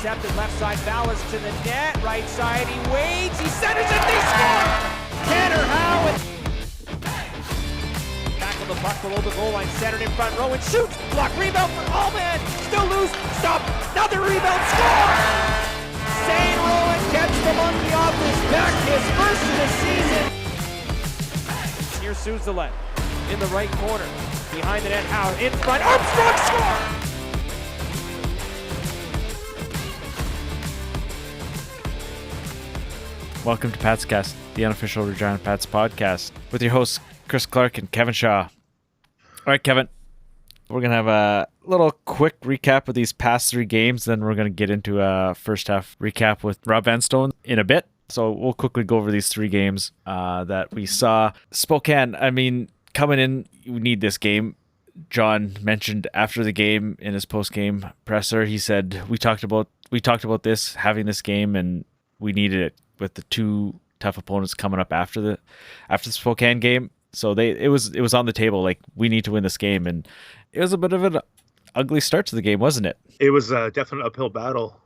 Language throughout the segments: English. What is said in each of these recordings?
intercepted left side. Ballas to the net. Right side. He waits. He centers it. They score! Tanner Howe. Tackle the puck below the goal line. Centered in front row and shoots. Block. Rebound for Allman. Still loose. Stop. Another rebound. Score! St. Rowan gets the monkey off his back. His first of the season. Here's Suzulet in the right corner. Behind the net. Howe in front. Armstrong score! Welcome to Pat's Cast, the unofficial Regina Pats podcast, with your hosts Chris Clark and Kevin Shaw. All right, Kevin, we're going to have a little quick recap of these past three games, then we're going to get into a first half recap with Rob Vanstone in a bit. So we'll quickly go over these three games that we saw. Spokane, I mean, coming in, we need this game. John mentioned after the game in his post-game presser, he said, we talked about this, having this game, and we needed it with the two tough opponents coming up after the Spokane game. So it was on the table, like, we need to win this game, and it was a bit of an ugly start to the game, wasn't it? It was a definite uphill battle.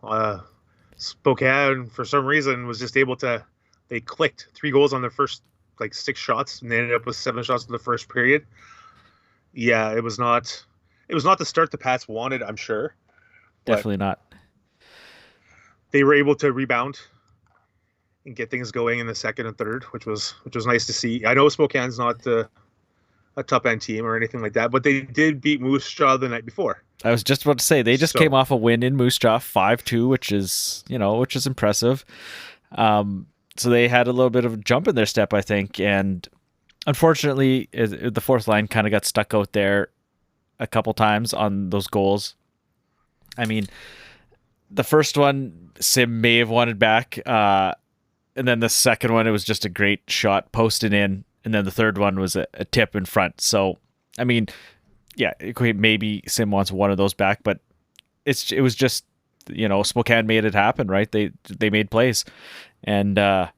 Spokane, for some reason, was just able to, they clicked 3 goals on their first 6 shots, and they ended up with 7 shots in the first period. Yeah, it was not the start the Pats wanted, I'm sure. Definitely not. They were able to rebound and get things going in the second and third, which was nice to see. I know Spokane's not a top end team or anything like that, but they did beat Moose Jaw the night before. I was just about to say they just came off a win in Moose Jaw 5-2, which is impressive. So they had a little bit of a jump in their step, I think, and unfortunately the fourth line kind of got stuck out there a couple times on those goals. I mean, the first one Sim may have wanted back, and then the second one, it was just a great shot posted in. And then the third one was a tip in front. So, I mean, yeah, maybe Sim wants one of those back, but it was just, Spokane made it happen, right? They made plays. And, but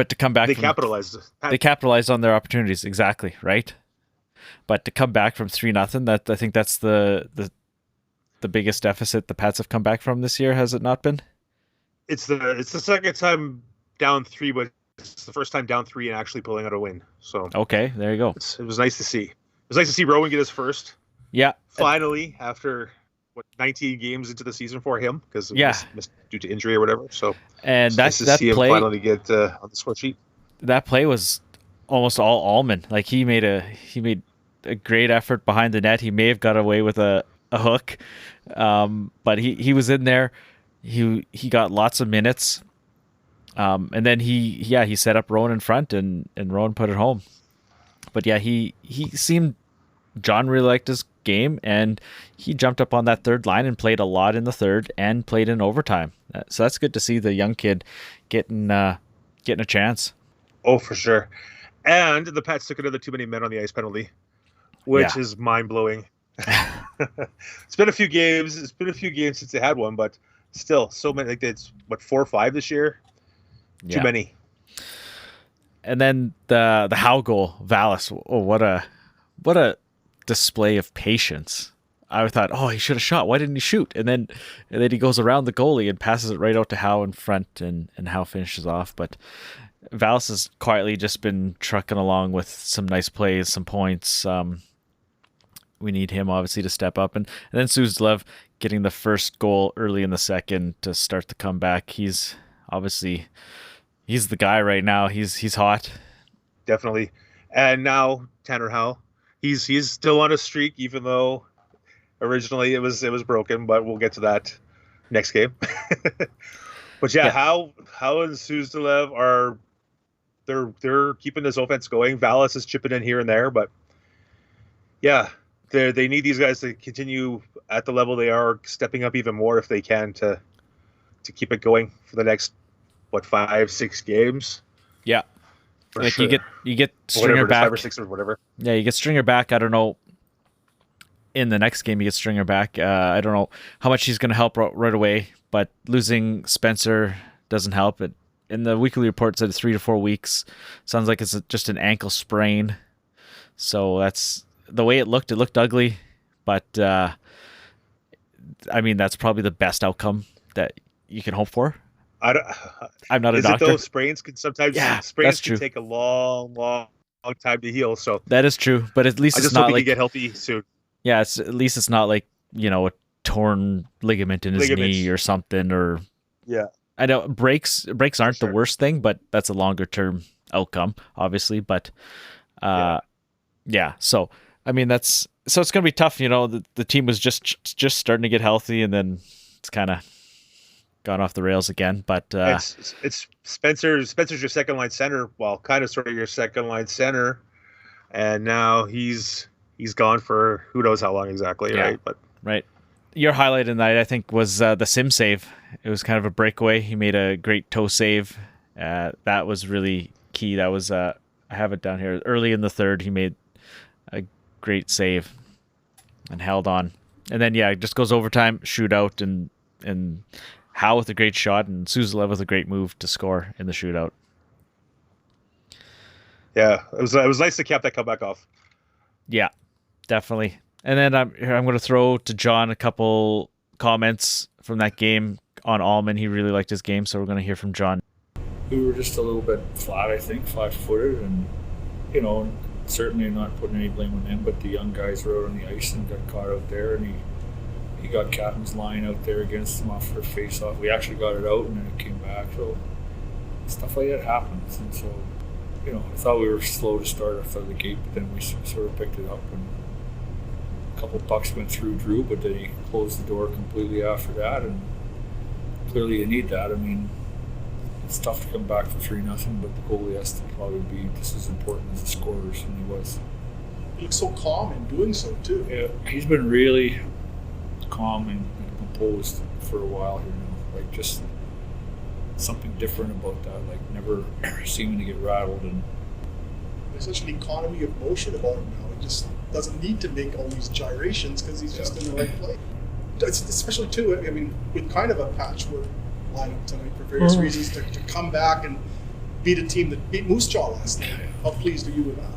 to come back, they capitalized. They capitalized on their opportunities. Exactly. Right. But to come back from 3-0, I think that's the biggest deficit the Pats have come back from this year. Has it not been? It's the second time down 3, but it's the first time down 3 and actually pulling out a win. So okay, there you go. It was nice to see. It was nice to see Rowan get his first. Yeah, finally, after 19 games into the season for him, because it was missed due to injury or whatever. So and that's nice to see play, him finally get on the score sheet. That play was almost all Allman. Like he made a great effort behind the net. He may have got away with a hook, but he was in there. He got lots of minutes, and then he set up Rowan in front, and Rowan put it home. But yeah, he seemed, John really liked his game, and he jumped up on that third line and played a lot in the third and played in overtime. So that's good to see the young kid getting a chance. Oh, for sure. And the Pats took another too many men on the ice penalty, which is mind blowing. It's been a few games since they had one, but still, so many. Like it's 4 or 5 this year. Too many. And then the Howe goal, Vallis. Oh, what a display of patience. I thought, he should have shot. Why didn't he shoot? And then he goes around the goalie and passes it right out to Howe in front, and Howe finishes off. But Vallis has quietly just been trucking along with some nice plays, some points. We need him obviously to step up, and then Suzulet getting the first goal early in the second to start the comeback. He's the guy right now. He's hot, definitely. And now Tanner Howe, he's still on a streak, even though originally it was broken. But we'll get to that next game. But Howe and Suzulet are they're keeping this offense going. Vallis is chipping in here and there, but yeah. They need these guys to continue at the level they are, stepping up even more if they can to keep it going for the next 5-6 games. Yeah, like sure. you get Stringer whatever, back 5 or 6 or whatever. Yeah, you get Stringer back. I don't know. In the next game, you get Stringer back. I don't know how much he's going to help right away, but losing Spencer doesn't help. In the weekly report, said 3 to 4 weeks. Sounds like it's just an ankle sprain. So that's the way it looked. It looked ugly, but I mean, that's probably the best outcome that you can hope for. I don't, I'm not a is doctor. it though? Sprains can sometimes That's sprains true. can take a long time to heal. So That is true, but at least I it's just hope not he like can get healthy soon. yeah, at least it's not like, a torn ligament in his Ligaments. knee or something. Or Yeah, I know breaks aren't the sure. worst thing, but that's a longer term outcome, obviously. But yeah. So I mean, it's gonna be tough. The team was just starting to get healthy, and then it's kind of gone off the rails again. But it's Spencer's your second line center. Well, kind of sort of your second line center, and now he's gone for who knows how long exactly, right? But right. Your highlight in that, I think, was the sim save. It was kind of a breakaway. He made a great toe save. That was really key. That was I have it down here. Early in the third, he made a great save and held on. And then it just goes overtime, shootout, and Howe with a great shot and Suzulev with a great move to score in the shootout. Yeah, it was nice to cap that comeback off. Yeah, definitely. And then I'm going to throw to John a couple comments from that game on Allman. He really liked his game, so we're going to hear from John. We were just a little bit flat, I think, flat-footed, and certainly not putting any blame on them. But the young guys were out on the ice and got caught out there, and he got captain's line out there against them off for a face-off. We actually got it out, and then it came back. So stuff like that happens, and so I thought we were slow to start off the gate, but then we sort of picked it up, and a couple pucks went through Drew, but then he closed the door completely after that, and clearly you need that. I mean, it's tough to come back for 3-0, but the goalie has to probably be just as important as the scorers, and he was. He looks so calm in doing so too. Yeah, he's been really calm and composed for a while here now. Like, just something different about that. Like, never seeming to get rattled. And there's such an economy of motion about him now. He just doesn't need to make all these gyrations because he's just in the right place. Especially too, I mean, with kind of a patchwork lineup tonight for various reasons, to come back and beat a team that beat Moose Jaw last night. How pleased are you with that?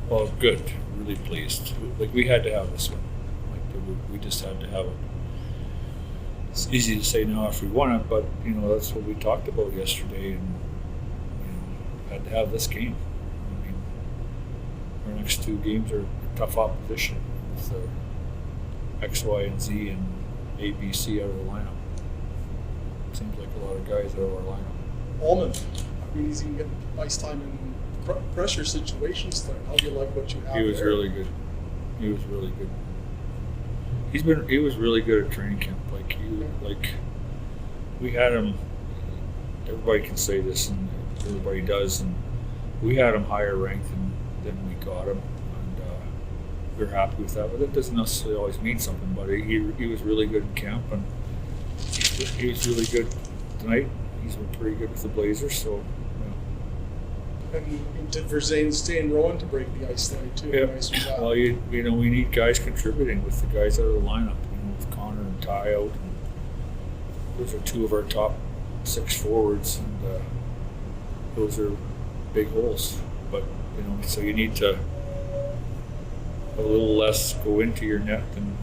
Well, good. Really pleased. Like, we had to have this one. Like, we just had to have it. It's easy to say now if we won it, but that's what we talked about yesterday, and had to have this game. I mean, our next two games are tough opposition with X, Y, and Z and A, B, C out of the lineup. Seems like a lot of guys out of our lineup. Allman, I mean, he's even getting ice time in pressure situations. How do you like what you have? He was there? really good. He was really good. He was really good at training camp. We had him. Everybody can say this, and everybody does. And we had him higher ranked than we got him, and we're happy with that. But that doesn't necessarily always mean something. But he was really good in camp, and he was really good tonight. He's been pretty good with the Blazers. So. And for Zane staying Rowan to break the ice tonight too. Yeah. Nice was that. Well, we need guys contributing with the guys out of the lineup. With Connor and Ty out. And those are two of our top 6 forwards, and those are big holes. But so you need to a little less go into your net, and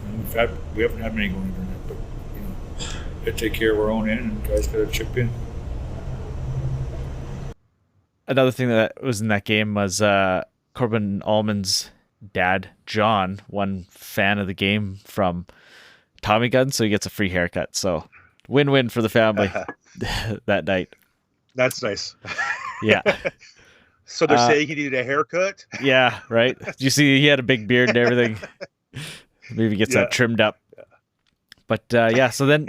we haven't had many going into our net, but got to take care of our own end, and guys got to chip in. Another thing that was in that game was Corbin Allman's dad, John, one fan of the game from Tommy Gun, so he gets a free haircut. So win-win for the family that night. That's nice. Yeah. So they're saying he needed a haircut? Yeah, right. Did you see he had a big beard and everything? Maybe gets that trimmed up. But so then,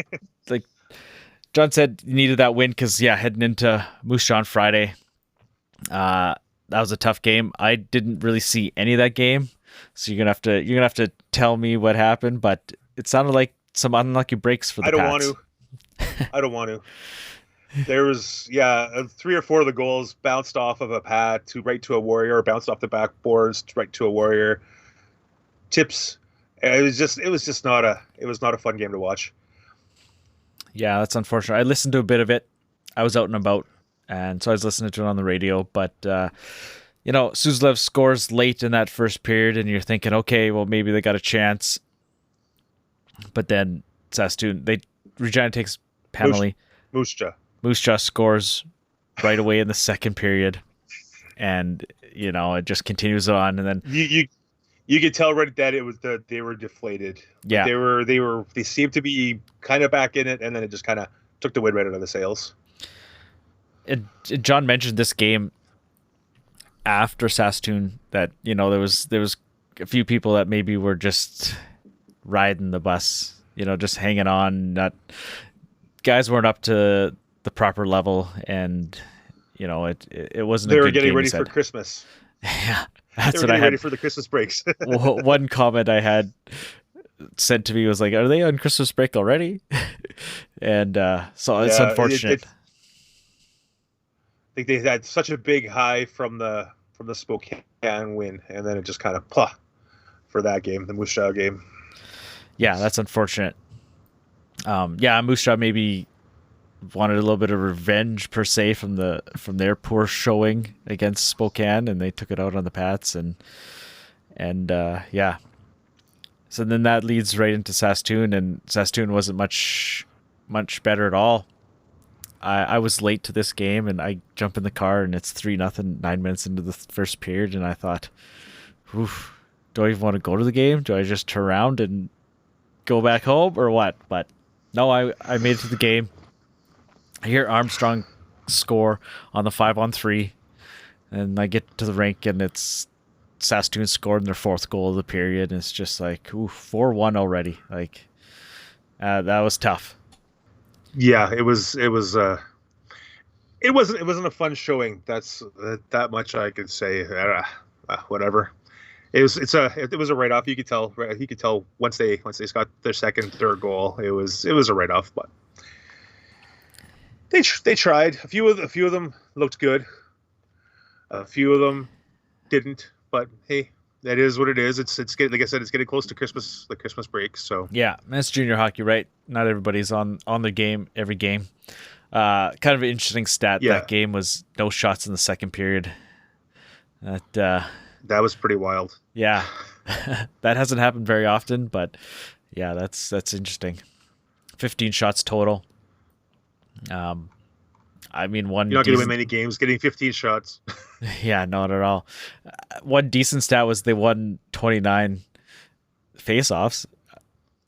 like John said, you needed that win because heading into Moose Jaw on Friday. That was a tough game. I didn't really see any of that game, so you're gonna have to tell me what happened. But it sounded like some unlucky breaks for the Pats. I don't want to. There was 3 or 4 of the goals bounced off of a pad right to a Warrior, or bounced off the backboards right to a Warrior. Tips. It was just not a fun game to watch. Yeah, that's unfortunate. I listened to a bit of it. I was out and about. And so I was listening to it on the radio, but, Suzulev scores late in that first period, and you're thinking, okay, well, maybe they got a chance. But then Saskatoon. Regina takes penalty. Moose Jaw. Moose Jaw scores right away in the second period, and it just continues on. And then you could tell right that it was they were deflated. Yeah, they seemed to be kind of back in it, and then it just kind of took the wind right out of the sails. John mentioned this game after Saskatoon that there was a few people that maybe were just riding the bus, just hanging on. Not guys weren't up to the proper level, and it wasn't. They a were good getting game, ready for Christmas. Yeah, They that's were what I getting had. ready for the Christmas breaks. One comment I had said to me was like, "Are they on Christmas break already?" And so it's unfortunate. I think they had such a big high from the Spokane win, and then it just kind of for that game, the Moose Jaw game. Yeah, that's unfortunate. Moose Jaw maybe wanted a little bit of revenge per se from their poor showing against Spokane, and they took it out on the Pats, and so then that leads right into Saskatoon, and Saskatoon wasn't much better at all. I was late to this game, and I jump in the car, and it's 3-0, 9 minutes into the first period, and I thought, oof, do I even want to go to the game? Do I just turn around and go back home or what? But no, I made it to the game. I hear Armstrong score on the 5-on-3, and I get to the rink, and it's Saskatoon scored in their fourth goal of the period, and it's just like, ooh, 4-1 already. Like, that was tough. Yeah, it wasn't a fun showing. That's that much I could say. Whatever. It was a write off. You could tell. You could tell once they got their second, third goal. It was a write off, but they tried. A few of them looked good. A few of them didn't. But hey, that is what it is. It's getting, like I said, it's getting close to Christmas, the Christmas break. So yeah, that's junior hockey, right? Not everybody's on the game every game. Kind of an interesting stat. Yeah. That game was no shots in the second period. That was pretty wild. Yeah, that hasn't happened very often, but yeah, that's interesting. 15 shots total. I mean, you're not going to win many games getting 15 shots. Yeah, not at all. One decent stat was they won 29 face-offs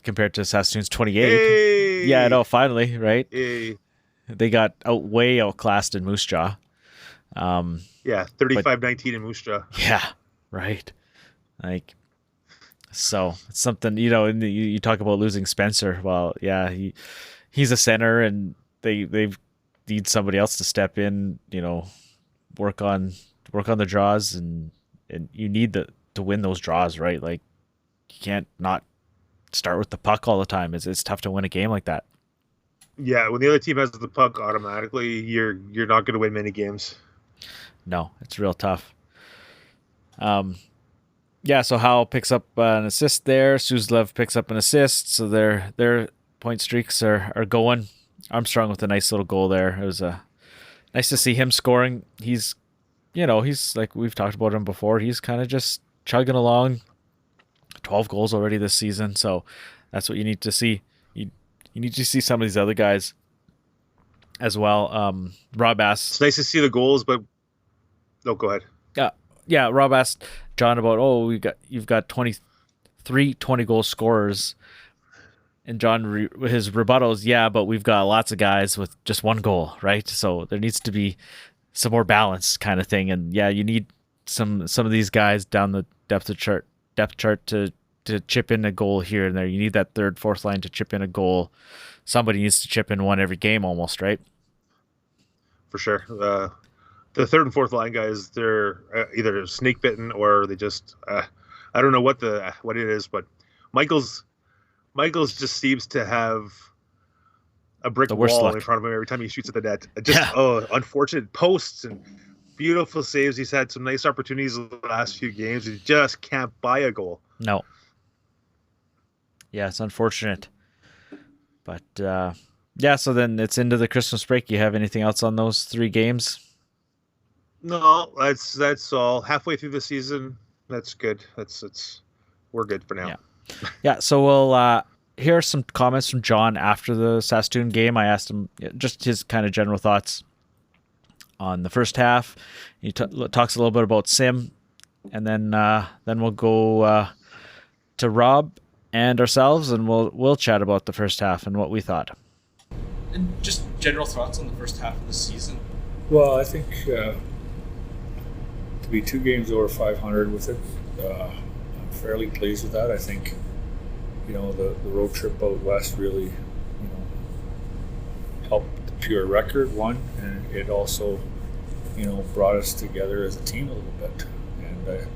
compared to Saskatoon's 28. Hey! Yeah, I know, finally, right? Hey. They got way outclassed in Moose Jaw. Yeah, 35-19 in Moose Jaw. Yeah, right. Like, so it's something, and you talk about losing Spencer. Well, yeah, he's a center, and they've need somebody else to step in, work on the draws, and you need to win those draws, right? Like, you can't not start with the puck all the time. It's tough to win a game like that. Yeah, when the other team has the puck, automatically you're not going to win many games. No, it's real tough. So Howell picks up an assist there. Suzdalev picks up an assist, so their point streaks are going. Armstrong with a nice little goal there. It was nice to see him scoring. He's like, we've talked about him before. He's kind of just chugging along. 12 goals already this season. So that's what you need to see. You need to see some of these other guys as well. Rob asked. It's nice to see the goals, but no, go ahead. Yeah. Rob asked John about, you've got 23 20-goal scorers. And John, his rebuttals, yeah, but we've got lots of guys with just one goal, right? So there needs to be some more balance, kind of thing. And yeah, you need some of these guys down the depth chart to chip in a goal here and there. You need that third, fourth line to chip in a goal. Somebody needs to chip in one every game, almost, right? For sure. The third and fourth line guys, they're either snake bitten or they just I don't know what it is, but Michael's just seems to have a brick wall in front of him every time he shoots at the net. Unfortunate posts and beautiful saves. He's had some nice opportunities in the last few games. He just can't buy a goal. No. Yeah, it's unfortunate. But, so then it's into the Christmas break. You have anything else on those 3 games? No, that's all. Halfway through the season, that's good. We're good for now. Yeah. Yeah, so here are some comments from John after the Saskatoon game. I asked him just his kind of general thoughts on the first half. He talks a little bit about Sim, and then we'll go to Rob and ourselves, and we'll chat about the first half and what we thought. And just general thoughts on the first half of the season. Well, I think to be 2 games over 500 with it, I'm fairly pleased with that. I think, the road trip out west really, helped the pure record, one, and it also, brought us together as a team a little bit. And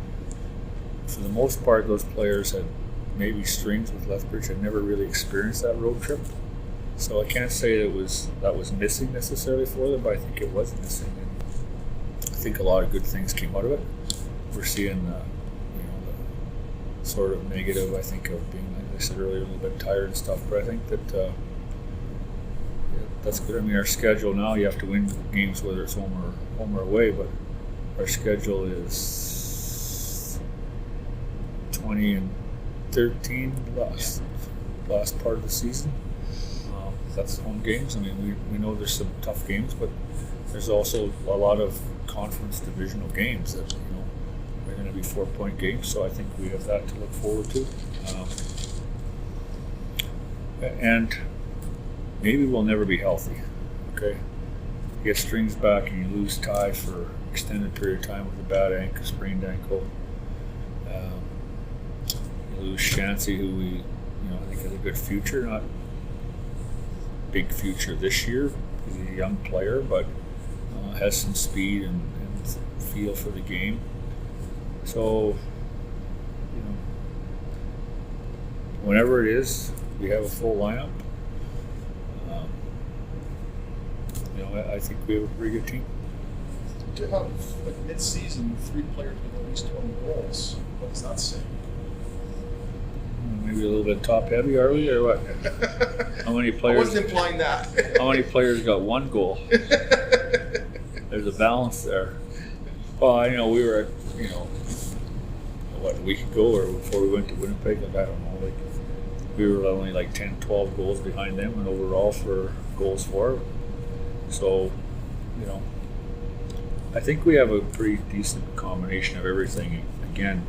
for the most part, those players had maybe strings with Lethbridge, had never really experienced that road trip. So I can't say that was missing necessarily for them, but I think it was missing. And I think a lot of good things came out of it. We're seeing, the sort of negative, I think, of being, like I said earlier, a little bit tired and stuff. But I think that that's good. I mean, our schedule now, you have to win games whether it's home or away. But our schedule is 20-13 last part of the season. That's home games. I mean, we know there's some tough games, but there's also a lot of conference divisional games that are going to be 4-point games. So I think we have that to look forward to, and maybe we'll never be healthy. Okay, you get strings back and you lose Ty for an extended period of time with a bad ankle, sprained ankle. You lose Shancy, who we I think has a good future, not big future this year. He's a young player, but has some speed and feel for the game. So, whenever it is, we have a full lineup. I think we have a pretty good team. To have mid-season 3 players with at least 20 goals, what does that say? Maybe a little bit top heavy, are we, or what? How many players? I wasn't implying that. How many players got 1 goal? There's a balance there. Well, I know we were at, a week ago or before we went to Winnipeg, and I don't know, we were only 10, 12 goals behind them, and overall for goals for. So, I think we have a pretty decent combination of everything. Again,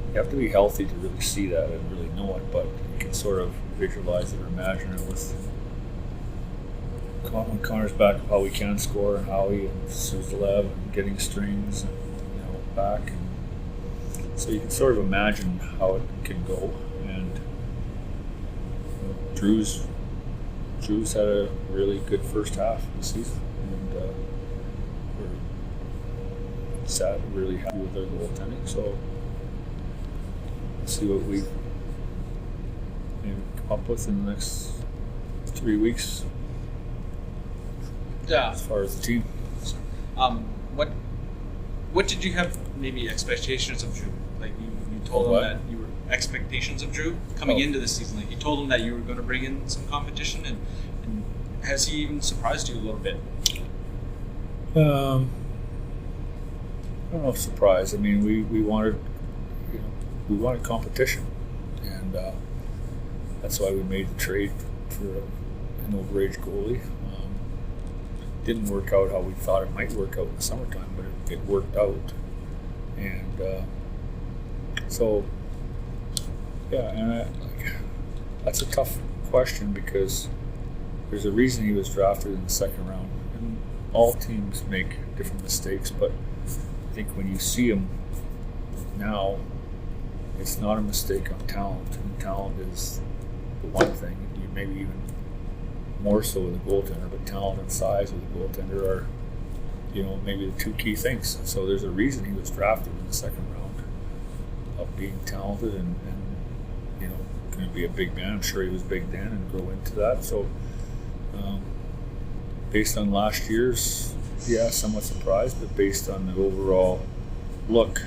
you have to be healthy to really see that and really know it, but you can sort of visualize it or imagine it with when Connor's back of how we can score, and Howie and Suzlev and getting strings and back, and so you can sort of imagine how it can go. And Drew's had a really good first half of the season, and we're really happy with our goaltending. So see what we maybe come up with in the next 3 weeks. Yeah. As far as the team. What did you have maybe expectations of Drew? You told him that you were expectations of Drew coming into the season. You told him that you were going to bring in some competition, and has he even surprised you a little bit? I don't know if surprise. I mean, we wanted competition, and that's why we made the trade for an overage goalie. Didn't work out how we thought it might work out in the summertime, but it worked out. And so, yeah, and that's a tough question because there's a reason he was drafted in the second round. And all teams make different mistakes, but I think when you see him now, it's not a mistake on talent. And talent is the one thing. You maybe even more so with a goaltender, but talent and size with a goaltender are, maybe the 2 key things. So there's a reason he was drafted in the second round, of being talented and going to be a big man. I'm sure he was big then and grow into that. So based on last year's, somewhat surprised, but based on the overall look,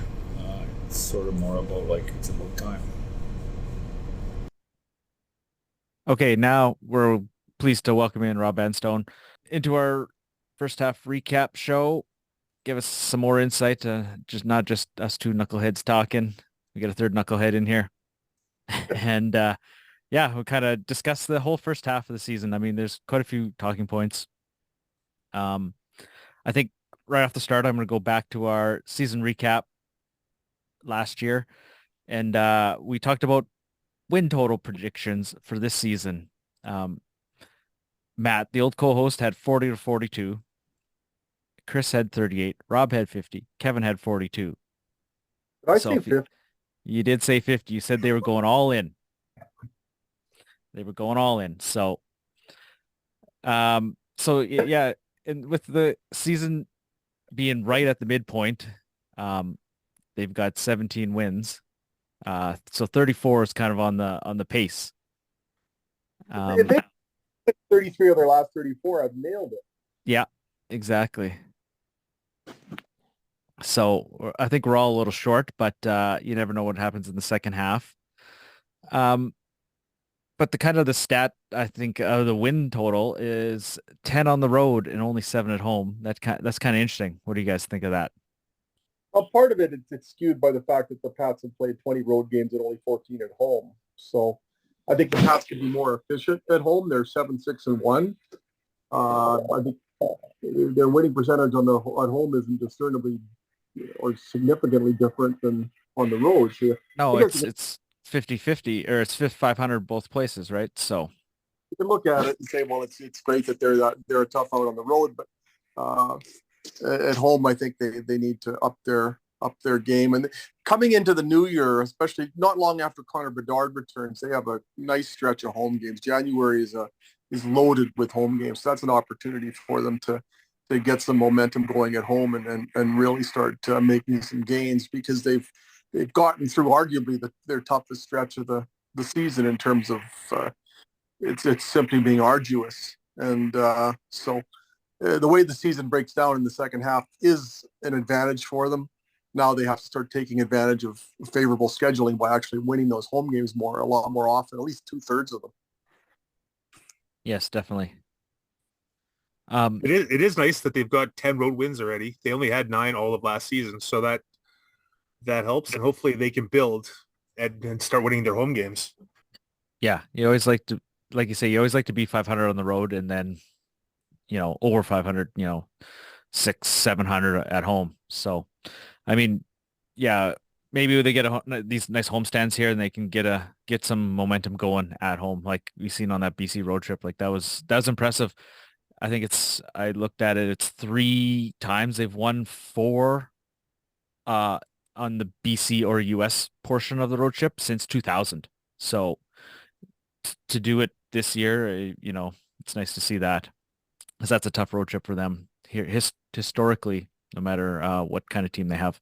it's sort of more about it's about time. Okay, now we're pleased to welcome in Rob Vanstone into our first half recap show. Give us some more insight, not just us 2 knuckleheads talking. We got a third knucklehead in here. And yeah, we'll kind of discuss the whole first half of the season. I mean, there's quite a few talking points. Um, I think right off the start, I'm going to go back to our season recap last year, and we talked about win total predictions for this season. Um, Matt, the old co-host, had 40 to 42. Chris had 38. Rob had 50. Kevin had 42. Did I So say if you, 50? you did say 50, you said they were going all in. They were going all in. Yeah, and with the season being right at the midpoint, um, they've got 17 wins. So 34 is kind of on the pace. If they 33 of their last 34, I've nailed it. Yeah, exactly. So I think we're all a little short, but you never know what happens in the second half. But the kind of the stat, I think, the win total is 10 on the road and only 7 at home. That's kind of interesting. What do you guys think of that? Well, part of it's skewed by the fact that the Pats have played 20 road games and only 14 at home. So I think the Pats could be more efficient at home. They're 7-6-1. I think their winning percentage at home isn't discernibly or significantly different than on the road. So No, it's 50-50 or it's 500 both places, right? So you can look at it and say, well, it's great that they're a tough out on the road, but at home, I think they need to up their game. And coming into the new year, especially not long after Connor Bedard returns, they have a nice stretch of home games. January is loaded with home games. So that's an opportunity for them to get some momentum going at home and really start making some gains, because they've gotten through arguably their toughest stretch of the season in terms of it's simply being arduous. And so the way the season breaks down in the second half is an advantage for them. Now they have to start taking advantage of favorable scheduling by actually winning those home games a lot more often, at least 2/3 of them. yes, definitely. It is nice that they've got 10 road wins already. They only had 9 all of last season, so that helps, and hopefully they can build and start winning their home games. Yeah, you always like to, like you say, you always like to be 500 on the road and then, over 500, 600-700 at home. So, I mean, yeah, maybe they get these nice home stands here and they can get some momentum going at home, like we seen on that BC road trip. Like that was impressive. I think I looked at it, it's 3 times they've won 4 on the BC or US portion of the road trip since 2000. So to do it this year, it's nice to see that, because that's a tough road trip for them here historically, no matter what kind of team they have.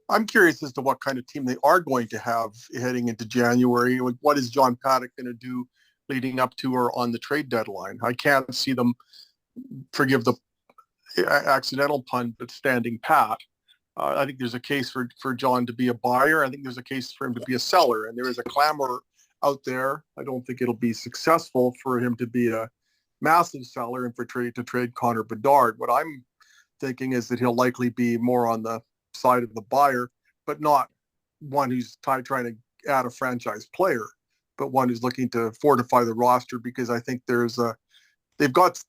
I'm curious as to what kind of team they are going to have heading into January. What is John Paddock going to do leading up to or on the trade deadline? I can't see them, forgive the accidental pun, but standing pat. I think there's a case for John to be a buyer. I think there's a case for him to be a seller, and there is a clamor out there. I don't think it'll be successful for him to be a massive seller and to trade Connor Bedard. What I'm thinking is that he'll likely be more on the side of the buyer, but not one who's trying to add a franchise player, but one who's looking to fortify the roster, because I think they've got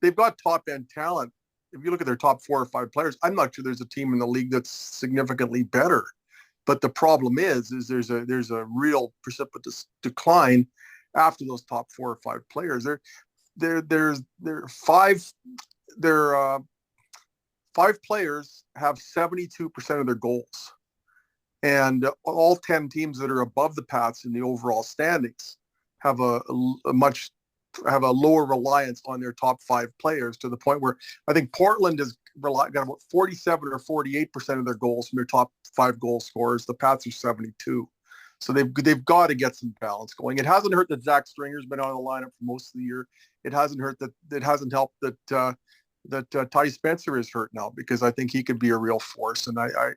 top end talent. If you look at their top 4 or 5 players, I'm not sure there's a team in the league that's significantly better. But the problem is there's a real precipitous decline after those top 4 or 5 players. There's 5 players have 72% of their goals, and all 10 teams that are above the Pats in the overall standings have a lower reliance on their top 5 players, to the point where I think Portland has got about 47 or 48% of their goals from their top 5 goal scorers. The Pats are 72. So they've got to get some balance going. It hasn't hurt that Zach Stringer's been out of the lineup for most of the year. It hasn't helped that Ty Spencer is hurt now, because I think he could be a real force. And I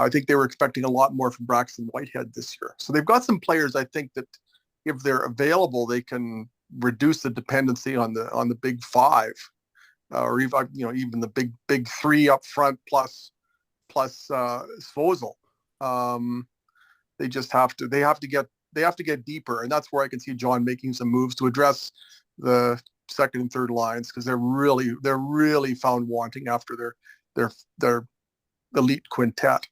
think they were expecting a lot more from Braxton Whitehead this year. So they've got some players, I think, that if they're available, they can reduce the dependency on the big 5, or even the big 3 up front plus Svozil. They have to get they have to get deeper, and that's where I can see John making some moves to address the second and third lines, because they're really found wanting after their elite quintet.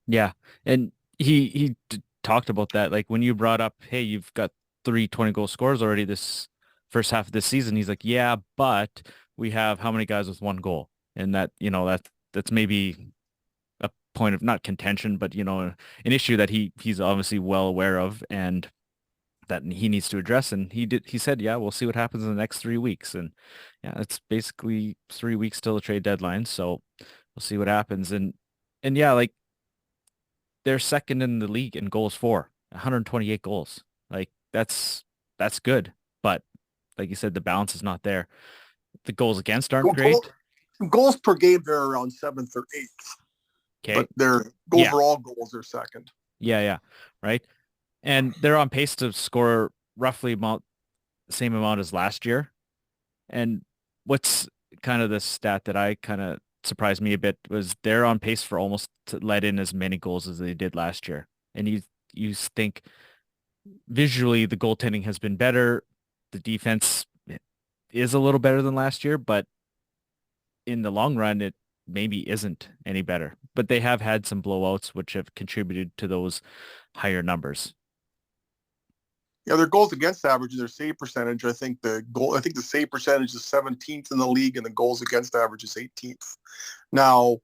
Yeah, and he talked about that. Like when you brought up, hey, you've got 3 20-goal scorers already this first half of this season. He's like, yeah, but we have how many guys with 1 goal, and that that's maybe a point of not contention, but an issue that he's obviously well aware of and that he needs to address. And he said, yeah, we'll see what happens in the next 3 weeks. And yeah, it's basically 3 weeks till the trade deadline. So we'll see what happens. And yeah, like they're second in the league in goals for 128 goals. Like that's good. But like you said, the balance is not there. The goals against aren't great. Goals per game, they're around 7th or 8th. Okay. But their overall goals are second. Yeah. Right. And they're on pace to score roughly the same amount as last year. And what's kind of the stat that I kind of surprised me a bit was they're on pace for almost to let in as many goals as they did last year. And you think visually the goaltending has been better. The defense is a little better than last year, but in the long run, it maybe isn't any better. But they have had some blowouts, which have contributed to those higher numbers. Yeah, their goals against average and their save percentage. I think the save percentage is 17th in the league, and the goals against average is 18th. Now,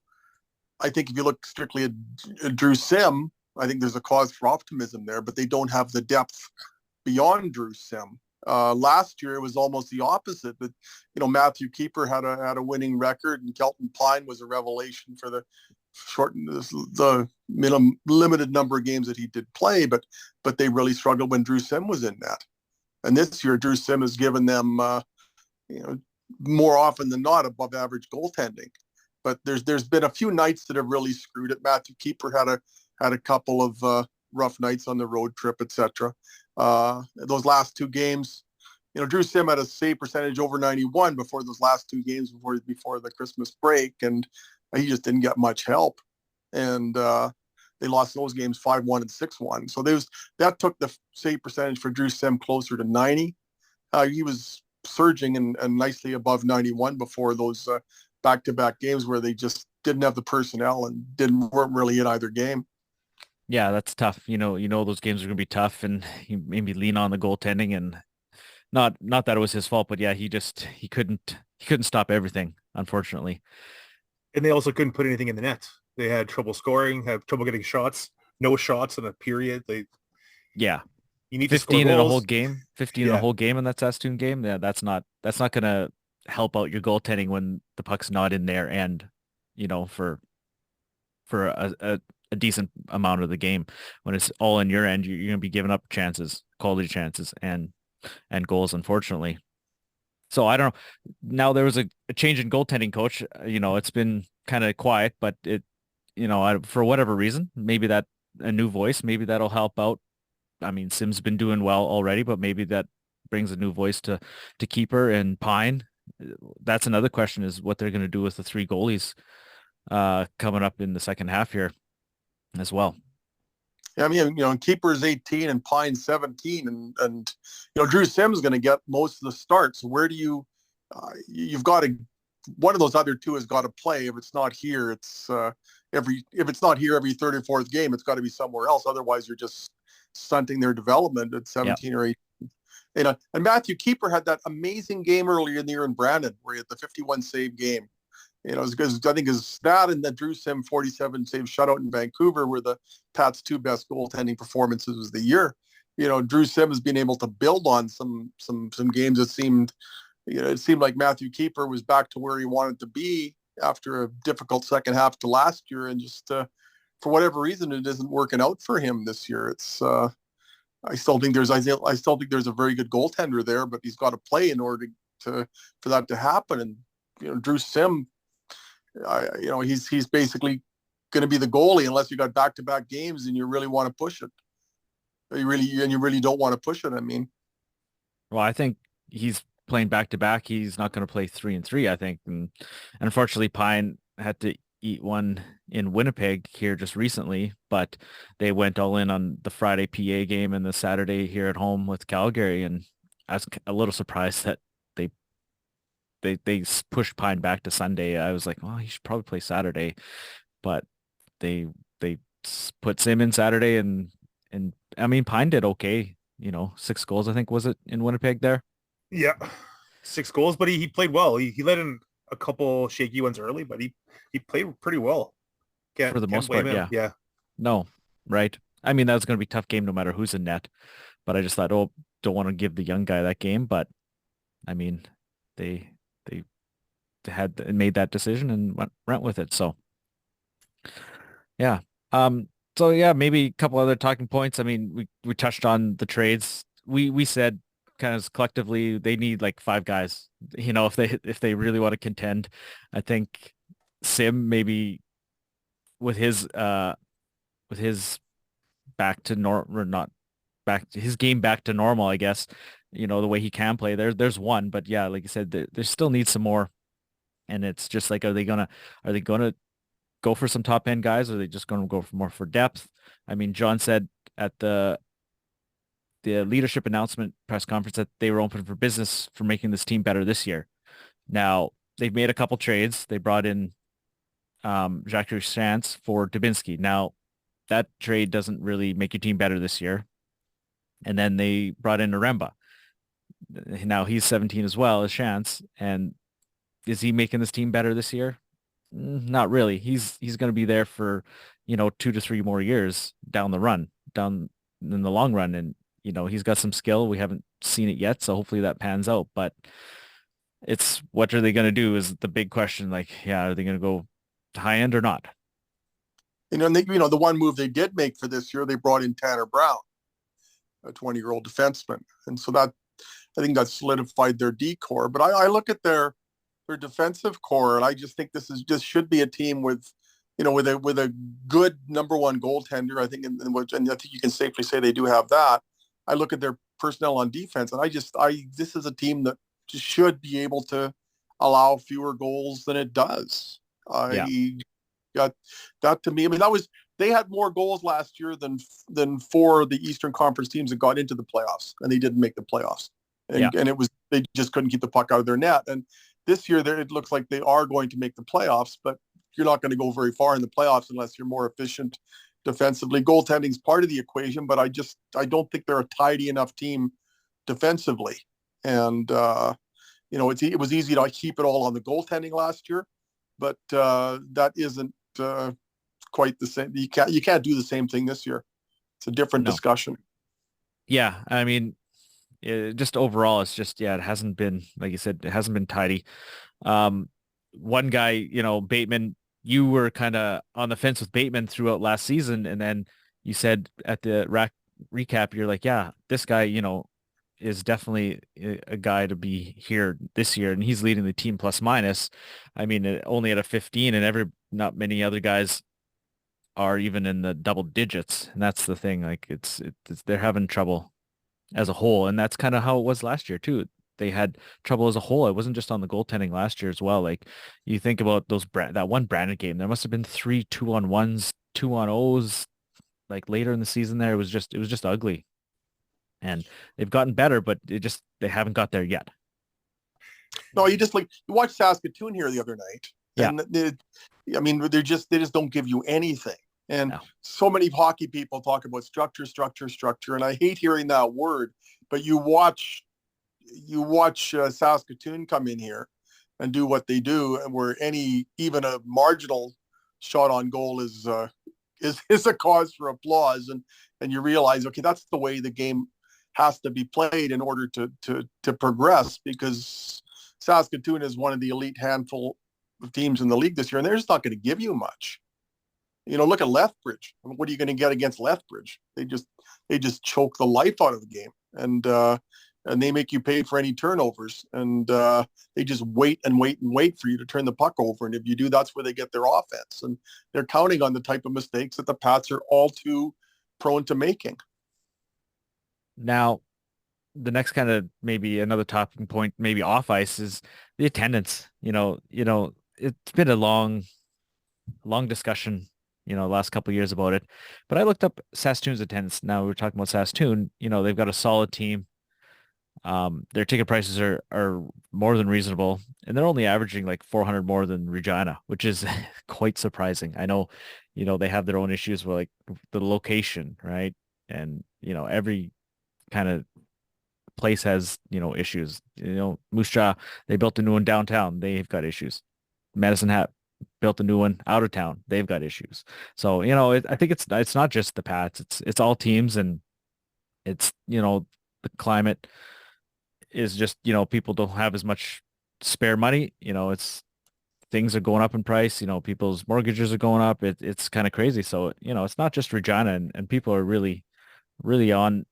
I think if you look strictly at Drew Sim, I think there's a cause for optimism there, but they don't have the depth beyond Drew Sim. Last year it was almost the opposite. That Matthew Keeper had a winning record, and Kelton Pine was a revelation for the limited number of games that he did play, but they really struggled when Drew Sim was in net. And this year Drew Sim has given them more often than not above average goaltending. But there's been a few nights that have really screwed it. Matthew Keeper had a couple of rough nights on the road trip, etc. Those last 2 games, Drew Sim had a save percentage over 91 before those last 2 games before the Christmas break, and he just didn't get much help. And they lost those games 5-1 and 6-1. So that took the save percentage for Drew Sim closer to 90. He was surging and nicely above 91 before those back-to-back games where they just didn't have the personnel and weren't really in either game. Yeah, that's tough. Those games are going to be tough, and he maybe lean on the goaltending, and not that it was his fault, but yeah, he couldn't stop everything, unfortunately. And they also couldn't put anything in the net. They had trouble scoring, have trouble getting shots, no shots in a period. You need 15 to in score a whole game, 15 in a whole game in that Saskatoon game. Yeah, that's not going to help out your goaltending when the puck's not in there, and for a decent amount of the game. When it's all in your end, you're going to be giving up chances, quality chances, and goals, unfortunately. So I don't know. Now there was a change in goaltending coach. It's been kind of quiet, but for whatever reason, maybe that a new voice, maybe that'll help out. I mean, Sim's been doing well already, but maybe that brings a new voice to Keeper and Pine. That's another question, is what they're going to do with the 3 goalies coming up in the second half here as well. Yeah, I mean, Keeper's 18 and Pine 17, and Drew Sim's going to get most of the starts. So where do you've got to, one of those other 2 has got to play. If it's not here, it's every 3rd or 4th game, it's got to be somewhere else. Otherwise, you're just stunting their development at 17 or 18. And Matthew Keeper had that amazing game earlier in the year in Brandon, where he had the 51 save game. Because I think his that and the Drew Sim 47 save shutout in Vancouver were the Pat's 2 best goaltending performances of the year. Drew Sim has been able to build on some games that seemed like Matthew Keeper was back to where he wanted to be after a difficult second half to last year, and just for whatever reason it isn't working out for him this year. It's I still think there's a very good goaltender there, but he's got to play in order for that to happen. And Drew Sim, he's basically going to be the goalie unless you got back-to-back games and you really want to push it. You really don't want to push it. I mean, well, I think he's playing back-to-back. He's not going to play 3 and 3, I think. And unfortunately, Pine had to eat one in Winnipeg here just recently, but they went all in on the Friday PA game and the Saturday here at home with Calgary, and I was a little surprised that they pushed Pine back to Sunday. I was like, well, he should probably play Saturday, but they put Sim in Saturday, and I mean Pine did okay, 6 goals I think was it in Winnipeg there. Yeah, 6 goals, but he played well. He let in a couple shaky ones early, but he played pretty well. For the most blame part, him. yeah. Yeah. No, right. I mean, that was going to be a tough game no matter who's in net, but I just thought, oh, don't want to give the young guy that game, but I mean, they had made that decision and went with it. So yeah. So yeah, maybe a couple other talking points. I mean, we touched on the trades. We said kind of collectively they need like 5 guys, if they really want to contend. I think Sim maybe with his back to normal, or not back his game back to normal, I guess, the way he can play. There's one, but yeah, like you said, there still needs some more. And it's just like, are they gonna go for some top end guys, or are they just gonna go for more for depth? I mean, John said at the leadership announcement press conference that they were open for business for making this team better this year. Now they've made a couple trades. They brought in Jacques Chance for Dubinsky. Now that trade doesn't really make your team better this year. And then they brought in Naremba. Now he's 17 as well as Chance. And is he making this team better this year? Not really. He's going to be there for, 2 to 3 more years down in the long run. And, he's got some skill. We haven't seen it yet. So hopefully that pans out. But it's what are they going to do is the big question. Like, yeah, are they going to go high end or not? And the one move they did make for this year, they brought in Tanner Brown, a 20-year-old defenseman. And so I think that solidified their D core. But I look at their defensive core, and I just think this should be a team with a good number one goaltender. I think, and I think you can safely say they do have that. I look at their personnel on defense, and this is a team that just should be able to allow fewer goals than it does. Got that to me. I mean, they had more goals last year than 4 of the Eastern Conference teams that got into the playoffs, and they didn't make the playoffs. And they just couldn't keep the puck out of their net. And this year, it looks like they are going to make the playoffs, but you're not going to go very far in the playoffs unless you're more efficient defensively. Goaltending is part of the equation, but I don't think they're a tidy enough team defensively. And it was easy to keep it all on the goaltending last year, but that isn't quite the same. You can't do the same thing this year. It's a different discussion. Yeah, I mean, just overall, it's just, it hasn't been, like you said, it hasn't been tidy. One guy, Bateman, you were kind of on the fence with Bateman throughout last season, and then you said at the recap, you're like, yeah, this guy, is definitely a guy to be here this year, and he's leading the team plus minus. I mean, only at a 15, and not many other guys are even in the double digits, and that's the thing. Like it's they're having trouble as a whole, and that's kind of how it was last year too. They had trouble as a whole. It wasn't just on the goaltending last year as well. Like you think about that one Brandon game, there must have been 3 2-on-1s, 2-on-0s, like later in the season there. It was just ugly. And they've gotten better, but they haven't got there yet. No, you watched Saskatoon here the other night. Yeah. And they just don't give you anything. And so many hockey people talk about structure, and I hate hearing that word. But you watch Saskatoon come in here and do what they do, and where even a marginal shot on goal is a cause for applause, and you realize, okay, that's the way the game has to be played in order to progress, because Saskatoon is one of the elite handful of teams in the league this year, and they're just not going to give you much. Look at Lethbridge. What are you going to get against Lethbridge? They just choke the life out of the game, and they make you pay for any turnovers, and they just wait and wait and wait for you to turn the puck over. And if you do, that's where they get their offense. And they're counting on the type of mistakes that the Pats are all too prone to making. Now, the next kind of maybe another talking point, maybe off ice, is the attendance. It's been a long long discussion, the last couple of years about it. But I looked up Saskatoon's attendance. Now we're talking about Saskatoon. They've got a solid team. Their ticket prices are more than reasonable, and they're only averaging like 400 more than Regina, which is quite surprising. I know, they have their own issues with like the location, right? And, every kind of place has, issues. Moose Jaw, they built a new one downtown. They've got issues. Medicine Hat built a new one out of town. They've got issues. So, I think it's not just the Pats. It's all teams, and it's, the climate is just, people don't have as much spare money. It's things are going up in price. People's mortgages are going up. It's kind of crazy. So, it's not just Regina, and people are really, really on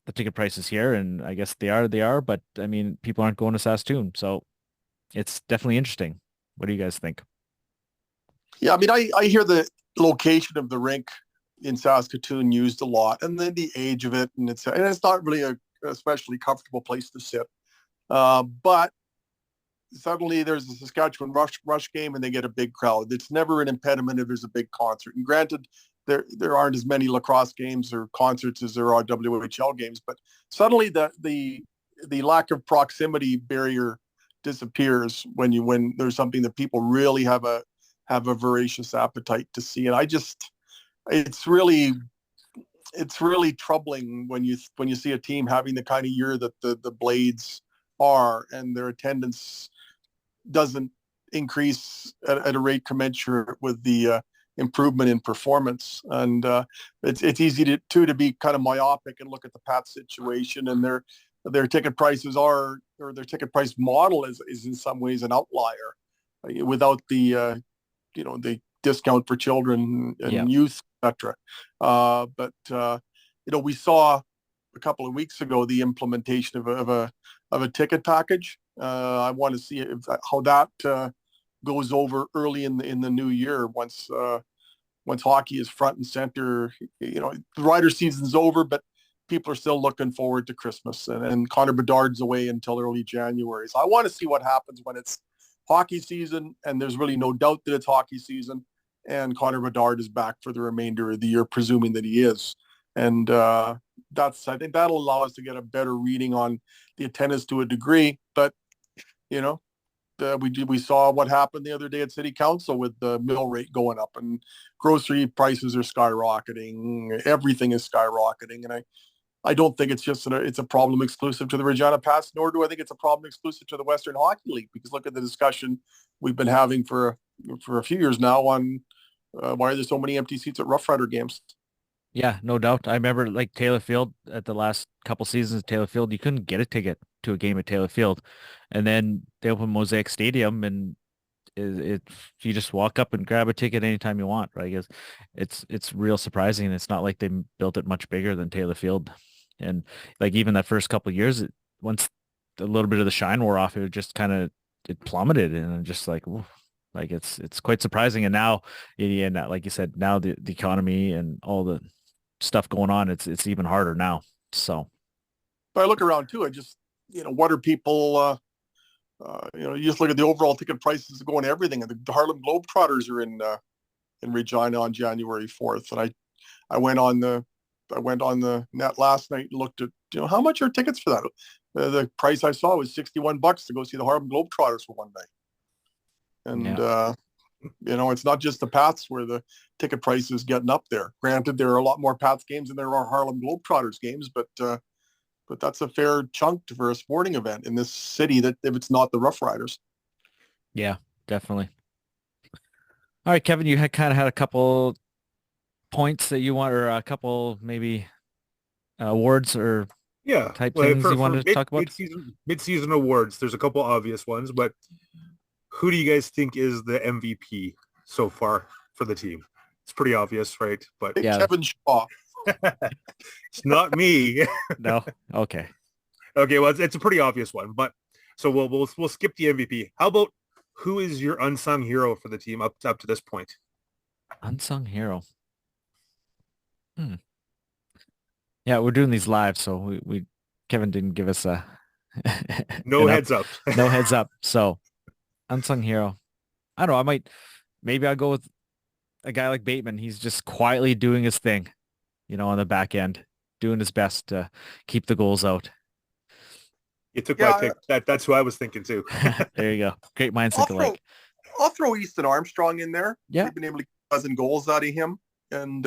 the ticket prices here. And I guess they are, but I mean, people aren't going to Saskatoon. So it's definitely interesting. What do you guys think? Yeah, I mean, I hear the location of the rink in Saskatoon used a lot, and then the age of it, and it's not really a especially comfortable place to sit. But suddenly there's a Saskatchewan rush game, and they get a big crowd. It's never an impediment if there's a big concert. And granted, there aren't as many lacrosse games or concerts as there are WHL games, but suddenly the lack of proximity barrier disappears when there's something that people really have a voracious appetite to see. And it's really troubling when you see a team having the kind of year that the Blades are, and their attendance doesn't increase at a rate commensurate with the improvement in performance. And it's easy to be kind of myopic and look at the Pats situation, and their ticket prices or their ticket price model is in some ways an outlier without the the discount for children and youth, etc. But we saw a couple of weeks ago the implementation of a ticket package. I want to see how that goes over early in the new year once hockey is front and center. The rider season's over, but people are still looking forward to Christmas, and Connor Bedard's away until early January. So I want to see what happens when it's hockey season, and there's really no doubt that it's hockey season, and Connor Bedard is back for the remainder of the year, presuming that he is. And I think that'll allow us to get a better reading on the attendance to a degree. But we saw what happened the other day at City Council with the mill rate going up, and grocery prices are skyrocketing. Everything is skyrocketing, and I don't think it's a problem exclusive to the Regina Pats, nor do I think it's a problem exclusive to the Western Hockey League, because look at the discussion we've been having for a few years now on why are there so many empty seats at Rough Rider games. Yeah, no doubt. I remember like Taylor Field at the last couple seasons at Taylor Field, you couldn't get a ticket to a game at Taylor Field. And then they opened Mosaic Stadium, and you just walk up and grab a ticket anytime you want, right? I guess it's real surprising. It's not like they built it much bigger than Taylor Field. And like even that first couple of years, once a little bit of the shine wore off, it just kind of plummeted, and just like, ooh, like it's quite surprising. And now, like you said, now the economy and all the stuff going on, it's even harder now. So, but I look around too. I just what are people? You just look at the overall ticket prices going everything, and the Harlem Globetrotters are in Regina on January 4th, and I went on the net last night and looked at how much are tickets for that. The price I saw was $61 to go see the Harlem Globetrotters for one night. And it's not just the Pats where the ticket price is getting up there. Granted, there are a lot more Pats games than there are Harlem Globetrotters games, but that's a fair chunk for a sporting event in this city that if it's not the Rough Riders. Yeah, definitely. All right, Kevin, you had a couple points that you want, or a couple maybe awards or type things you wanted to talk about? Mid-season awards. There's a couple obvious ones, but who do you guys think is the MVP so far for the team? It's pretty obvious, right? But Kevin Shaw. It's not me. No. Okay. Okay. Well, it's a pretty obvious one, but so we'll skip the MVP. How about who is your unsung hero for the team up to this point? Unsung hero. Yeah, we're doing these live, so we Kevin didn't give us a no heads up. No heads up. So unsung hero. I don't know. Maybe I'll go with a guy like Bateman, he's just quietly doing his thing, on the back end, doing his best to keep the goals out. You took my pick. That's who I was thinking too. There you go. Great minds think alike. I'll throw Easton Armstrong in there. Yeah. We've been able to get 12 goals out of him. And,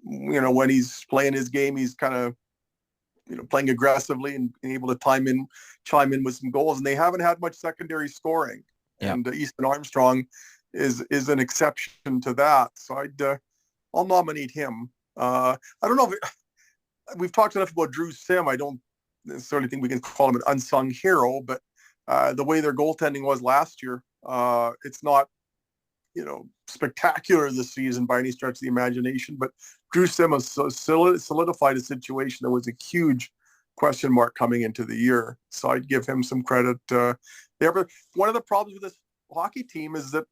when he's playing his game, he's kind of, playing aggressively and able to chime in with some goals. And they haven't had much secondary scoring. Yeah. And Easton Armstrong is an exception to that. So I'll nominate him. I don't know if we've talked enough about Drew Sim. I don't necessarily think we can call him an unsung hero, but the way their goaltending was last year, it's not, spectacular this season by any stretch of the imagination. But Drew Sim has solidified a situation that was a huge question mark coming into the year. So I'd give him some credit. One of the problems with this hockey team is that,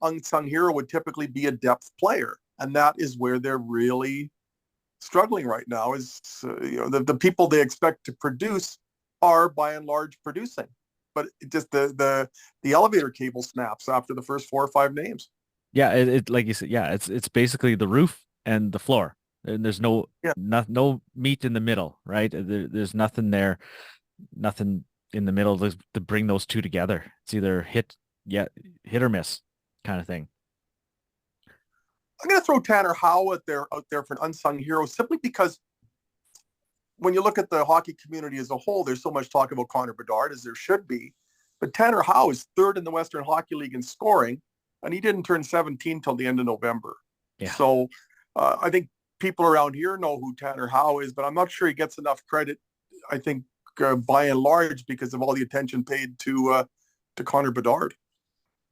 unsung hero would typically be a depth player. And that is where they're really struggling right now is, the people they expect to produce are by and large producing. But it just the elevator cable snaps after the first 4 or 5 names. Yeah, it like you said, yeah, it's basically the roof and the floor. And there's no meat in the middle, right? There's nothing there, nothing in the middle to bring those two together. It's either hit or miss kind of thing. I'm going to throw Tanner Howe out there for an unsung hero simply because when you look at the hockey community as a whole, there's so much talk about Connor Bedard, as there should be. But Tanner Howe is 3rd in the Western Hockey League in scoring, and he didn't turn 17 till the end of November. Yeah. So I think people around here know who Tanner Howe is, but I'm not sure he gets enough credit, I think, by and large, because of all the attention paid to Connor Bedard.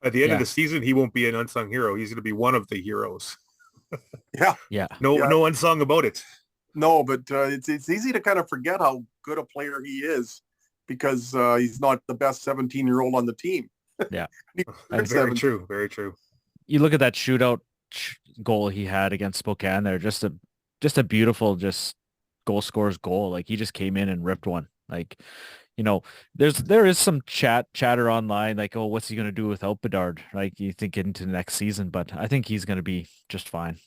At the end of the season, he won't be an unsung hero. He's going to be one of the heroes. Yeah. No unsung about it. No, but it's easy to kind of forget how good a player he is because he's not the best 17-year-old on the team. Yeah. Very true. Very true. You look at that shootout goal he had against Spokane there, just a beautiful, just goal scorer's goal. Like he just came in and ripped one. Like, there is some chatter online, like, oh, what's he going to do without Bedard? Like you think into the next season, but I think he's going to be just fine.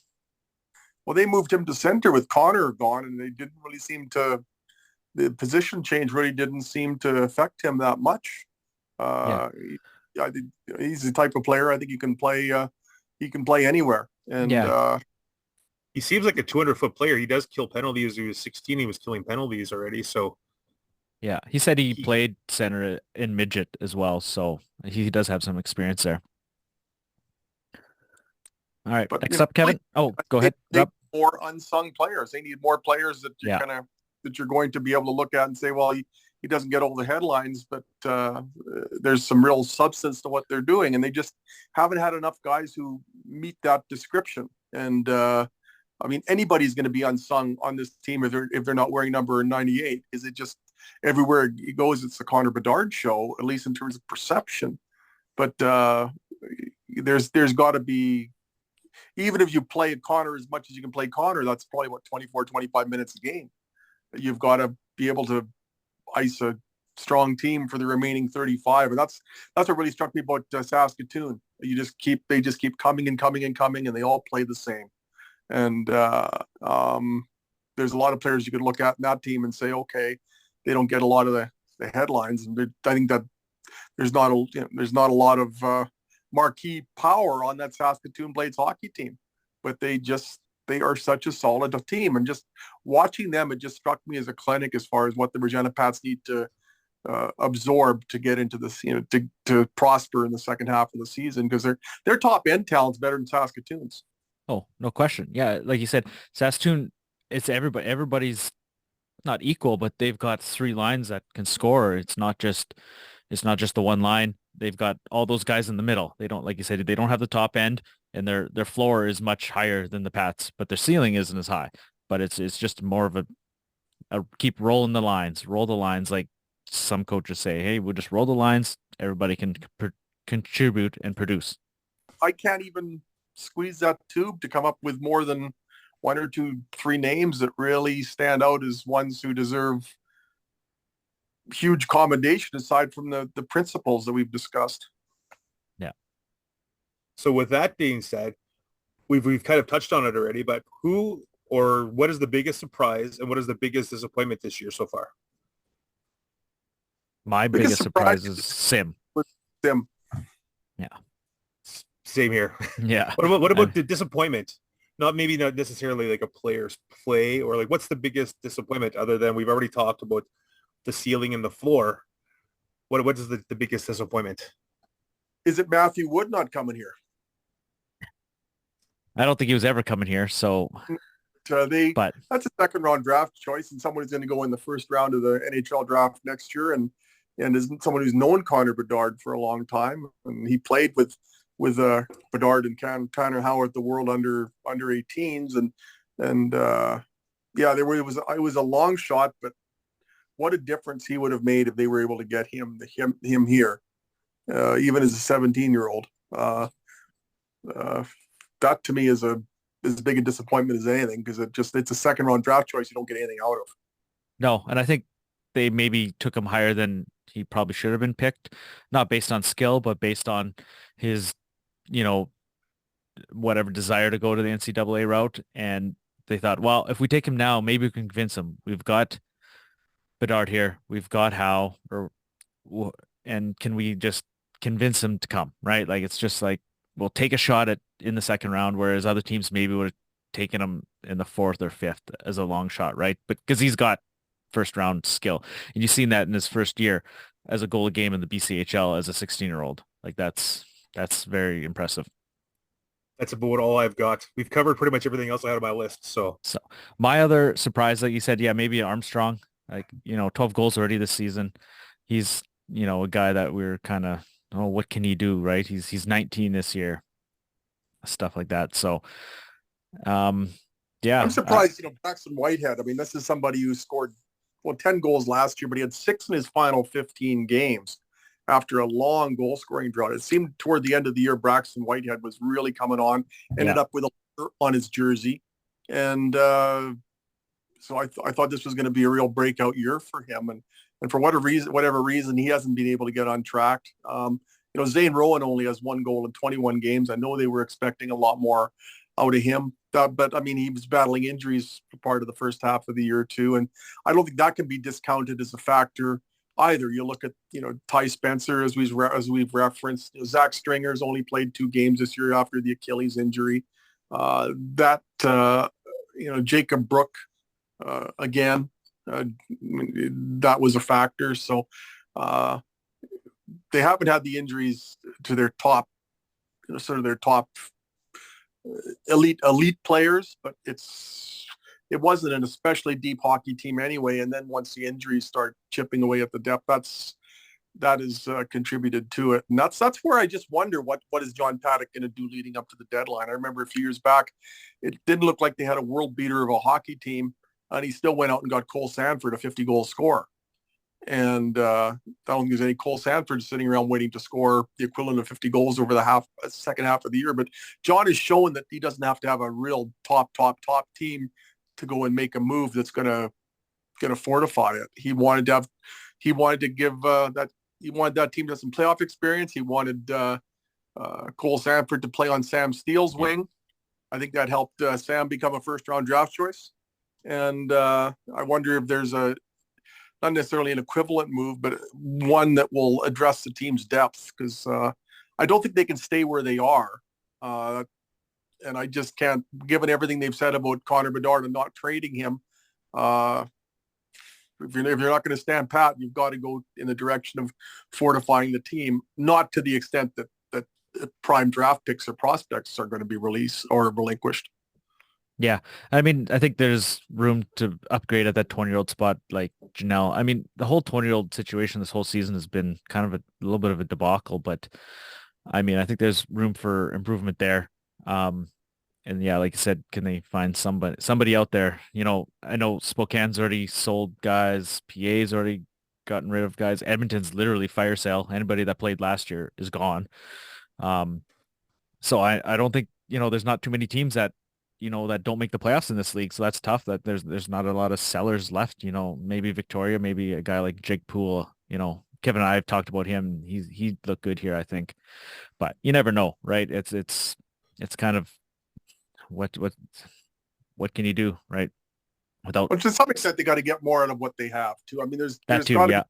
Well, they moved him to center with Connor gone, and they didn't really seem to. The position change really didn't seem to affect him that much. I think he's the type of player I think he can play. He can play anywhere, and he seems like a 200-foot player. He does kill penalties. He was 16. He was killing penalties already. So, yeah, he said he played center in midget as well, so he does have some experience there. All right, but next up, Kevin. Go ahead. More unsung players. They need more players that you're going to be able to look at and say, well, he doesn't get all the headlines, but there's some real substance to what they're doing, and they just haven't had enough guys who meet that description. And anybody's going to be unsung on this team if they're not wearing number 98. Is it just everywhere he goes, it's the Connor Bedard show, at least in terms of perception. But there's got to be. Even if you play Connor as much as you can play Connor, that's probably 24, 25 minutes a game. You've got to be able to ice a strong team for the remaining 35. And that's what really struck me about Saskatoon. They just keep coming and coming and coming, and they all play the same. And there's a lot of players you could look at in that team and say, okay, they don't get a lot of the headlines. And I think that there's not a lot of marquee power on that Saskatoon Blades hockey team, but they are such a solid team, and just watching them, it just struck me as a clinic as far as what the Regina Pats need to absorb to get into this, to prosper in the second half of the season, because their top end talent's better than Saskatoon's. Oh, no question. Yeah, like you said, Saskatoon, it's everybody's not equal, but they've got 3 lines that can score. It's not just the one line. They've got all those guys in the middle. They don't, like you said, they don't have the top end, and their floor is much higher than the Pats, but their ceiling isn't as high. But it's just more of a keep rolling the lines, roll the lines. Like some coaches say, hey, we'll just roll the lines. Everybody can contribute and produce. I can't even squeeze that tube to come up with more than 1 or 2, 3 names that really stand out as ones who deserve huge commendation aside from the principles that we've discussed. Yeah. So with that being said, we've kind of touched on it already, but who or what is the biggest surprise and what is the biggest disappointment this year so far? My biggest surprise is Sim. Sim. Yeah. Same here. Yeah. What about the disappointment? Not necessarily like a player's play, or like what's the biggest disappointment other than we've already talked about the ceiling and the floor. What is the biggest disappointment? Is it Matthew Wood not coming here? I don't think he was ever coming here. So, but that's a second round draft choice and someone who's going to go in the first round of the NHL draft next year, and isn't someone who's known Connor Bedard for a long time, and he played with Bedard and Tanner Howard, the world under 18s, and it was a long shot, but what a difference he would have made if they were able to get him here, even as a 17-year-old. That to me is as big a disappointment as anything, because it's a second round draft choice you don't get anything out of. No, and I think they maybe took him higher than he probably should have been picked, not based on skill, but based on his, whatever desire to go to the NCAA route. And they thought, well, if we take him now, maybe we can convince him. We've got Bedard here. We've got Howe, and can we just convince him to come, right? Like, it's just like, we'll take a shot in the second round, whereas other teams maybe would have taken him in the fourth or fifth as a long shot, right? But because he's got first round skill, and you've seen that in his first year as a goal a game in the BCHL as a 16-year-old. Like, that's very impressive. That's about all I've got. We've covered pretty much everything else I had on my list. So my other surprise, like you said, yeah, maybe Armstrong, 12 goals already this season. He's, a guy that we're kind of, what can he do, right? He's 19 this year, stuff like that. So, yeah. I'm surprised, Braxton Whitehead. I mean, this is somebody who scored 10 goals last year, but he had 6 in his final 15 games after a long goal scoring drought. It seemed toward the end of the year, Braxton Whitehead was really coming on, ended up with a letter on his jersey. And so I thought this was going to be a real breakout year for him. And for whatever reason, he hasn't been able to get on track. Zane Rowan only has 1 goal in 21 games. I know they were expecting a lot more out of him. But I mean, he was battling injuries for part of the first half of the year too. And I don't think that can be discounted as a factor either. You look at, Ty Spencer, as we've referenced. Zach Stringer's only played 2 games this year after the Achilles injury. Jacob Brook, again, that was a factor. So they haven't had the injuries to their top, elite players, but it wasn't an especially deep hockey team anyway. And then once the injuries start chipping away at the depth, that has contributed to it. And that's where I just wonder what is John Paddock going to do leading up to the deadline. I remember a few years back, it didn't look like they had a world beater of a hockey team, and he still went out and got Cole Sanford, a 50-goal scorer. And I don't think there's any Cole Sanford sitting around waiting to score the equivalent of 50 goals over the second half of the year. But John has shown that he doesn't have to have a real top team to go and make a move that's going to fortify it. He wanted that team to have some playoff experience. He wanted Cole Sanford to play on Sam Steele's wing. I think that helped Sam become a first-round draft choice. And I wonder if there's not necessarily an equivalent move, but one that will address the team's depth, because I don't think they can stay where they are. And I just can't, given everything they've said about Connor Bedard and not trading him, if you're not going to stand pat, you've got to go in the direction of fortifying the team, not to the extent that prime draft picks or prospects are going to be released or relinquished. Yeah. I mean, I think there's room to upgrade at that 20-year-old spot, like Janelle. I mean, the whole 20-year-old situation this whole season has been kind of a little bit of a debacle, but I mean, I think there's room for improvement there. And yeah, like you said, can they find somebody out there? I know Spokane's already sold guys. PA's already gotten rid of guys. Edmonton's literally fire sale. Anybody that played last year is gone. So I don't think, there's not too many teams that don't make the playoffs in this league. So that's tough that there's not a lot of sellers left, maybe Victoria, maybe a guy like Jake Poole, Kevin and I have talked about him. He looked good here, I think. but you never know, right? It's kind of what can you do, right? Without But to some extent, they got to get more out of what they have too. I mean, that too, got to yeah.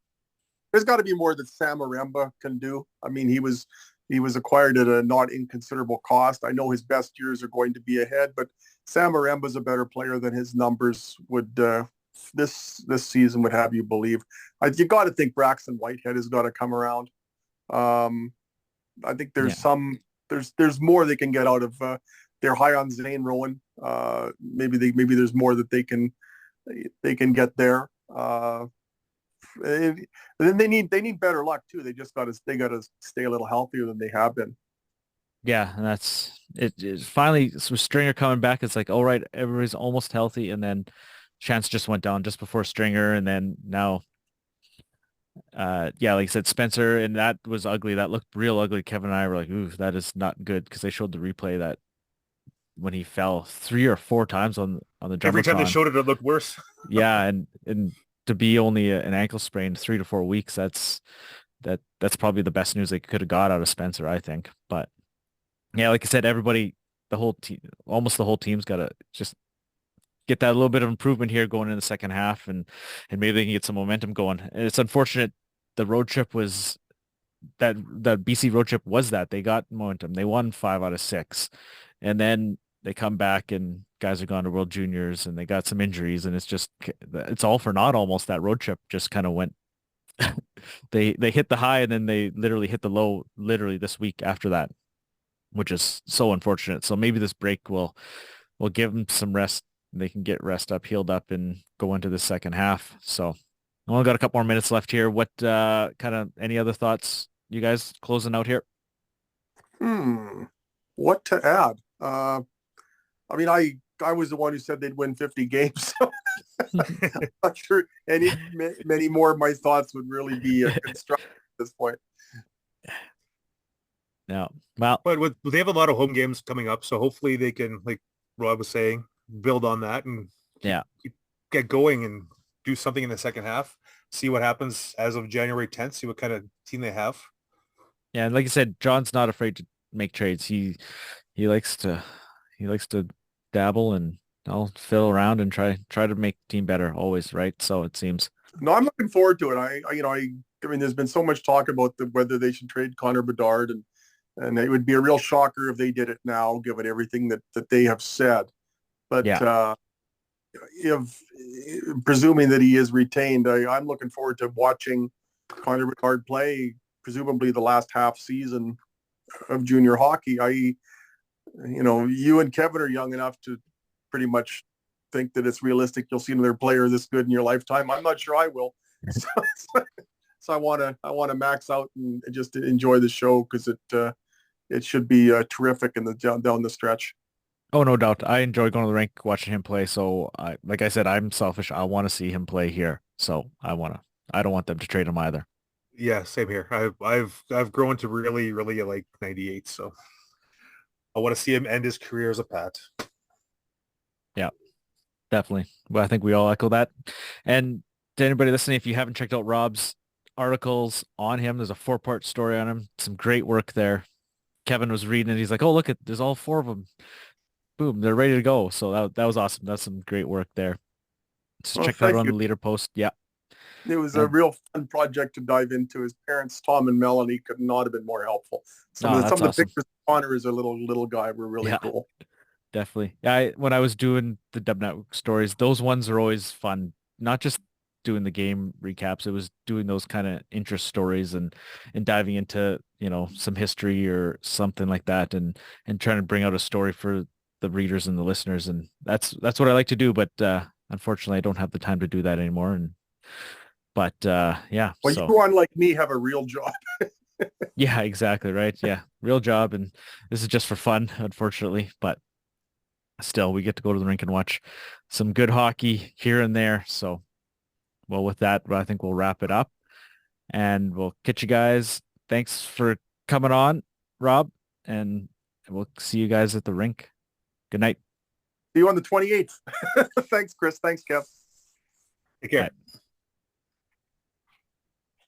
there's got to be more that Sam Aremba can do. I mean, he was acquired at a not inconsiderable cost. I know his best years are going to be ahead, but Sam Aremba is a better player than his numbers would this season would have you believe. You got to think Braxton Whitehead has got to come around. I think there's there's more they can get out of. They're high on Zane Rowan. Maybe there's more that they can get there. And then they need better luck too. They got to stay a little healthier than they have been. Yeah, and that's it. Finally, with Stringer coming back, it's like, all right, everybody's almost healthy, and then Chance just went down just before Stringer, and then now, yeah, like I said, Spencer, and that was ugly. That looked real ugly. Kevin and I were like, ooh, that is not good, because they showed the replay that when he fell 3 or 4 times on the Every time they Jumbotron. showed it, it looked worse. Yeah, and to be only an ankle sprain 3 to 4 weeks, that's probably the best news they could have got out of Spencer, I think. But yeah, like I said, everybody, the whole team, almost the whole team's got to just get that little bit of improvement here going in the second half, and maybe they can get some momentum going. And it's unfortunate the road trip was that the BC road trip was that they got momentum. They won 5 out of 6, and then they come back and guys are gone to World Juniors and they got some injuries, and it's all for naught almost. That road trip just kind of went. They hit the high and then they literally hit the low literally this week after that, which is so unfortunate. So maybe this break will give them some rest. They can get rest up, healed up, and go into the second half. So I only got a couple more minutes left here. What kind of any other thoughts you guys closing out here? What to add? I mean, I was the one who said they'd win 50 games. So I'm not sure many more of my thoughts would really be constructive at this point. No, well, But they have a lot of home games coming up, so hopefully they can, like Rob was saying, build on that and keep get going and do something in the second half. See what happens as of January 10th. See what kind of team they have. yeah, and like I said, John's not afraid to make trades. He likes to dabble, and I'll fiddle around and try to make the team better always, right? So it seems. No, I'm looking forward to it. I mean, there's been so much talk about whether they should trade Connor Bedard, and it would be a real shocker if they did it now, given everything that they have said. But if presuming that he is retained, I'm looking forward to watching Connor Bedard play, presumably the last half season of junior hockey. You and Kevin are young enough to pretty much think that it's realistic you'll see another player this good in your lifetime. I'm not sure I will. So I want to max out and just enjoy the show, because it should be terrific down the stretch. Oh, no doubt. I enjoy going to the rink, watching him play. So like I said, I'm selfish. I want to see him play here. So I don't want them to trade him either. Yeah, same here. I've grown to really, really like 98. So I want to see him end his career as a Pat. Yeah, definitely. Well, I think we all echo that. And to anybody listening, if you haven't checked out Rob's articles on him, there's a 4-part story on him. Some great work there. Kevin was reading it. He's like, oh, look, there's all 4 of them. Boom, they're ready to go. So that was awesome. That's some great work there. So check that out on the leader post. Yeah. It was a real fun project to dive into. His parents, Tom and Melanie, could not have been more helpful. Some of the pictures of Connor as a little guy were really cool. Definitely. Yeah, when I was doing the Dub Network stories, those ones are always fun. Not just doing the game recaps. It was doing those kind of interest stories and diving into, some history or something like that, and trying to bring out a story for the readers and the listeners. And that's what I like to do. But unfortunately, I don't have the time to do that anymore. But yeah. Well, so. You, unlike me, have a real job. Yeah, exactly. Right. Yeah. Real job. And this is just for fun, unfortunately. But still, we get to go to the rink and watch some good hockey here and there. So, well, with that, I think we'll wrap it up, and we'll catch you guys. Thanks for coming on, Rob, and we'll see you guys at the rink. Good night. See you on the 28th. Thanks, Chris. Thanks, Kev. Take care. Bye.